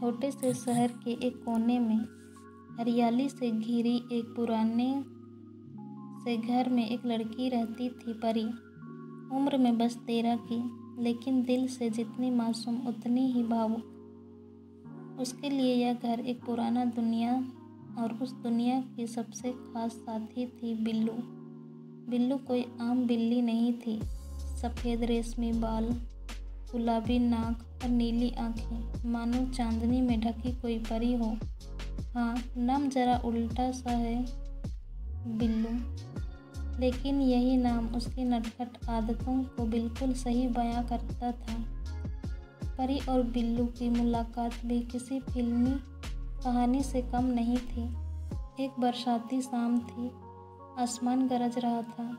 छोटे से शहर के एक कोने में हरियाली से घिरी एक पुराने से घर में एक लड़की रहती थी, परी। उम्र में बस 13 की, लेकिन दिल से जितनी मासूम उतनी ही भावुक। उसके लिए यह घर एक पुराना दुनिया और उस दुनिया की सबसे खास साथी थी बिल्लू। बिल्लू कोई आम बिल्ली नहीं थी। सफ़ेद रेशमी बाल, गुलाबी नाक और नीली आंखें, मानो चांदनी में ढकी कोई परी हो। हाँ, नाम जरा उल्टा सा है, बिल्लू, लेकिन यही नाम उसकी नटखट आदतों को बिल्कुल सही बयां करता था। परी और बिल्लू की मुलाकात भी किसी फिल्मी कहानी से कम नहीं थी। एक बरसाती शाम थी, आसमान गरज रहा था,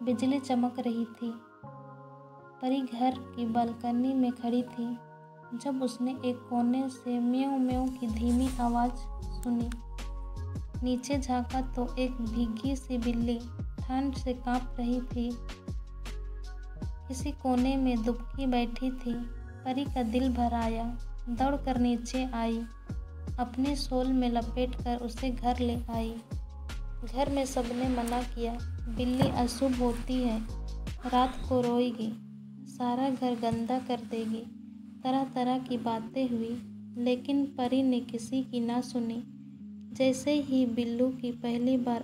बिजली चमक रही थी। परी घर की बालकनी में खड़ी थी जब उसने एक कोने से म्याऊं म्याऊं की धीमी आवाज़ सुनी। नीचे झांका तो एक भीगी सी बिल्ली ठंड से कांप रही थी, किसी कोने में दुबकी बैठी थी। परी का दिल भर आया, दौड़कर नीचे आई, अपने शॉल में लपेटकर उसे घर ले आई। घर में सबने मना किया, बिल्ली अशुभ होती है, रात को रोएगी, सारा घर गंदा कर देगी। तरह तरह की बातें हुई, लेकिन परी ने किसी की ना सुनी। जैसे ही बिल्लू की पहली बार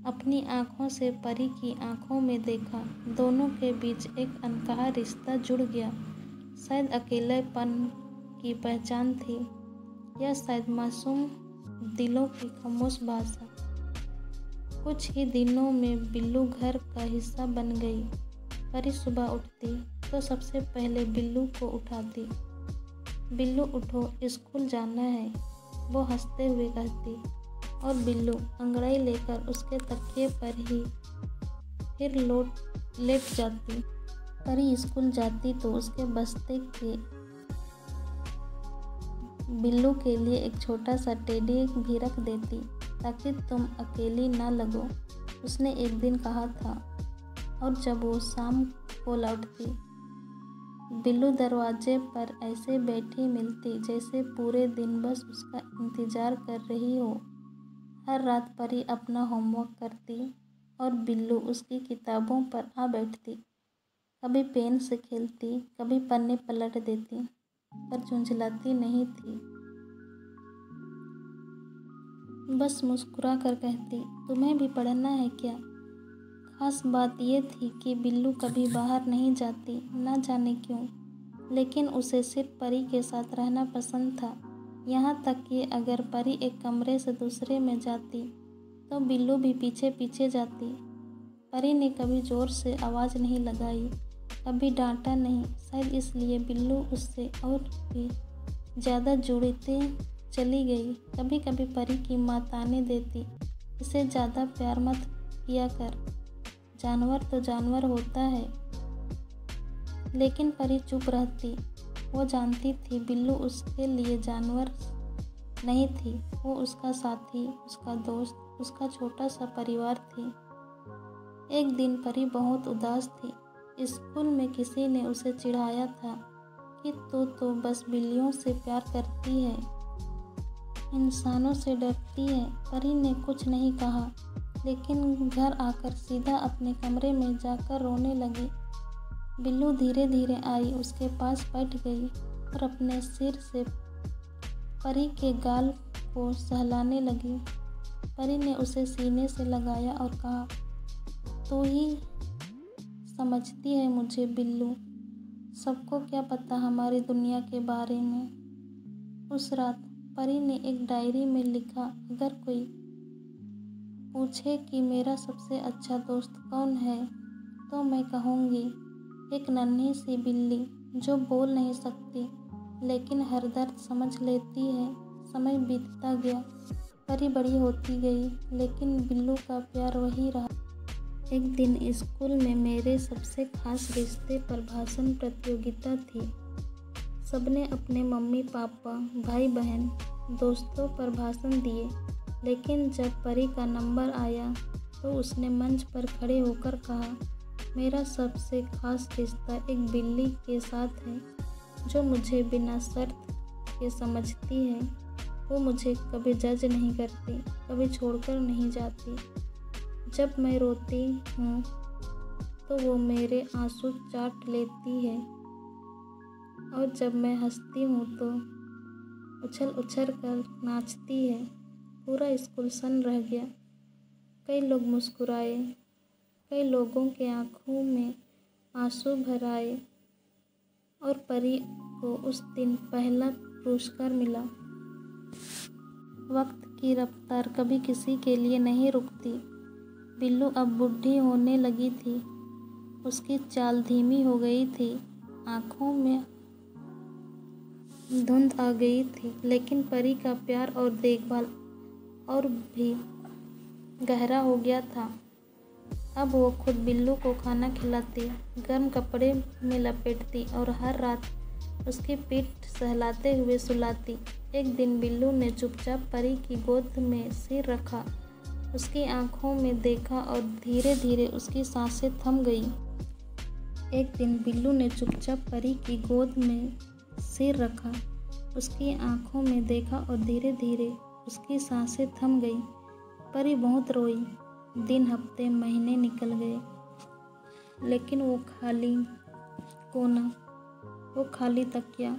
अपनी आँखों से परी की आँखों में देखा, दोनों के बीच एक अनकहा रिश्ता जुड़ गया। शायद अकेलेपन की पहचान थी, या शायद मासूम दिलों की खामोश भाषा। कुछ ही दिनों में बिल्लू घर का हिस्सा बन गई। परी सुबह उठती तो सबसे पहले बिल्लू को उठाती। बिल्लू उठो, स्कूल जाना है, वो हंसते हुए कहती, और बिल्लू अंगड़ाई लेकर उसके तकिए पर ही फिर लेट जाती। परी स्कूल जाती तो उसके बस्ते के बिल्लू के लिए एक छोटा सा टेडी भी रख देती, ताकि तुम अकेली ना लगो, उसने एक दिन कहा था। और जब वो शाम को लौटती, बिल्लू दरवाजे पर ऐसे बैठी मिलती जैसे पूरे दिन बस उसका इंतज़ार कर रही हो। हर रात परी अपना होमवर्क करती और बिल्लू उसकी किताबों पर आ बैठती। कभी पेन से खेलती, कभी पन्ने पलट देती, पर झुंझलाती नहीं थी। बस मुस्कुरा कर कहती, तुम्हें भी पढ़ना है क्या? खास बात यह थी कि बिल्लू कभी बाहर नहीं जाती, ना जाने क्यों, लेकिन उसे सिर्फ परी के साथ रहना पसंद था। यहाँ तक कि अगर परी एक कमरे से दूसरे में जाती तो बिल्लू भी पीछे पीछे जाती। परी ने कभी ज़ोर से आवाज़ नहीं लगाई, कभी डांटा नहीं, शायद इसलिए बिल्लू उससे और भी ज़्यादा जुड़ती चली गई। कभी कभी परी की माँ ताने देती, इसे ज़्यादा प्यार मत किया कर, जानवर तो जानवर होता है, लेकिन परी चुप रहती। वो जानती थी बिल्लू उसके लिए जानवर नहीं थी, वो उसका साथी, उसका दोस्त, उसका छोटा सा परिवार थी। एक दिन परी बहुत उदास थी। स्कूल में किसी ने उसे चिढ़ाया था कि तू तो बस बिल्लियों से प्यार करती है, इंसानों से डरती है। परी ने कुछ नहीं कहा, लेकिन घर आकर सीधा अपने कमरे में जाकर रोने लगी। बिल्लू धीरे धीरे आई, उसके पास बैठ गई और अपने सिर से परी के गाल को सहलाने लगी। परी ने उसे सीने से लगाया और कहा, तू ही समझती है मुझे बिल्लू, सबको क्या पता हमारी दुनिया के बारे में। उस रात परी ने एक डायरी में लिखा, अगर कोई पूछे कि मेरा सबसे अच्छा दोस्त कौन है, तो मैं कहूँगी एक नन्ही सी बिल्ली जो बोल नहीं सकती, लेकिन हर दर्द समझ लेती है। समय बीतता गया, परी बड़ी होती गई, लेकिन बिल्लू का प्यार वही रहा। एक दिन स्कूल में मेरे सबसे खास रिश्ते पर भाषण प्रतियोगिता थी। सबने अपने मम्मी पापा, भाई बहन, दोस्तों पर भाषण दिए, लेकिन जब परी का नंबर आया तो उसने मंच पर खड़े होकर कहा, मेरा सबसे खास रिश्ता एक बिल्ली के साथ है जो मुझे बिना शर्त के समझती है। वो मुझे कभी जज नहीं करती, कभी छोड़कर नहीं जाती। जब मैं रोती हूँ तो वो मेरे आंसू चाट लेती है, और जब मैं हंसती हूँ तो उछल उछल कर नाचती है। पूरा स्कूल सन्न रह गया। कई लोग मुस्कुराए, कई लोगों के आँखों में आंसू भर आए, और परी को उस दिन पहला पुरस्कार मिला। वक्त की रफ्तार कभी किसी के लिए नहीं रुकती। बिल्लू अब बूढ़ी होने लगी थी। उसकी चाल धीमी हो गई थी, आँखों में धुंध आ गई थी, लेकिन परी का प्यार और देखभाल और भी गहरा हो गया था। अब वो खुद बिल्लू को खाना खिलाती, गर्म कपड़े में लपेटती और हर रात उसकी पीठ सहलाते हुए सुलाती। एक दिन बिल्लू ने चुपचाप परी की गोद में सिर रखा, उसकी आँखों में देखा और धीरे धीरे उसकी सांसें थम गईं। एक दिन बिल्लू ने चुपचाप परी की गोद में सिर रखा, उसकी आँखों में देखा और धीरे धीरे उसकी सांसें थम गईं। परी बहुत रोई। दिन, हफ्ते, महीने निकल गए, लेकिन वो खाली कोना, वो खाली तकिया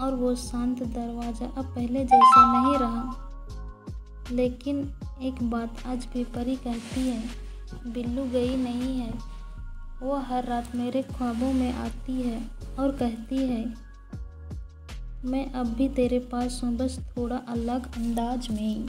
और वो शांत दरवाज़ा अब पहले जैसा नहीं रहा। लेकिन एक बात आज भी परी कहती है, बिल्लू गई नहीं है। वो हर रात मेरे ख्वाबों में आती है और कहती है, मैं अब भी तेरे पास हूँ, बस थोड़ा अलग अंदाज में।